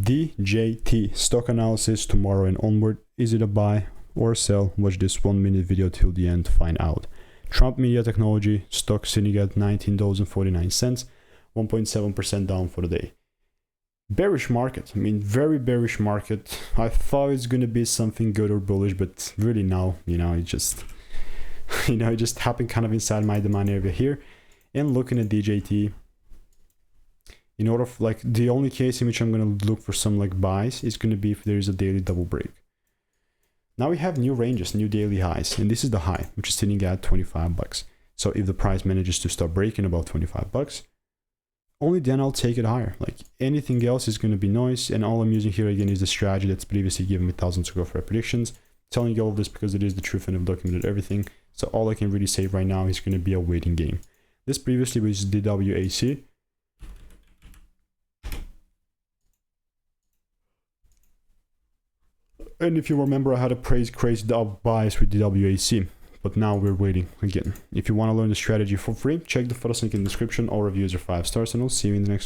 DJT stock analysis tomorrow and onward. Is it a buy or a sell? Watch this 1-minute video till the end to find out. Trump Media Technology stock sitting at $19.49, 1.7% down for the day. Bearish market. I mean, very bearish market. I thought it's going to be something good or bullish, but really now, it just, it just happened kind of inside my demand area here. And looking at DJT, in order for, like, the only case in which I'm going to look for some like buys is going to be if there is a daily double break. Now we have new ranges, new daily highs, and this is the high, which is sitting at 25 bucks. So if the price manages to start breaking about 25 bucks, only then I'll take it higher. Like, anything else is going to be noise, and all I'm using here again is the strategy that's previously given me thousands of for predictions. Telling you all of this because it is the truth and I've documented everything. So all I can really say right now is going to be a waiting game. This previously was DWAC. And if you remember, I had a crazy bias with DWAC, but now we're waiting again. If you want to learn the strategy for free, check the first link in the description. All reviews are 5 stars, and I'll see you in the next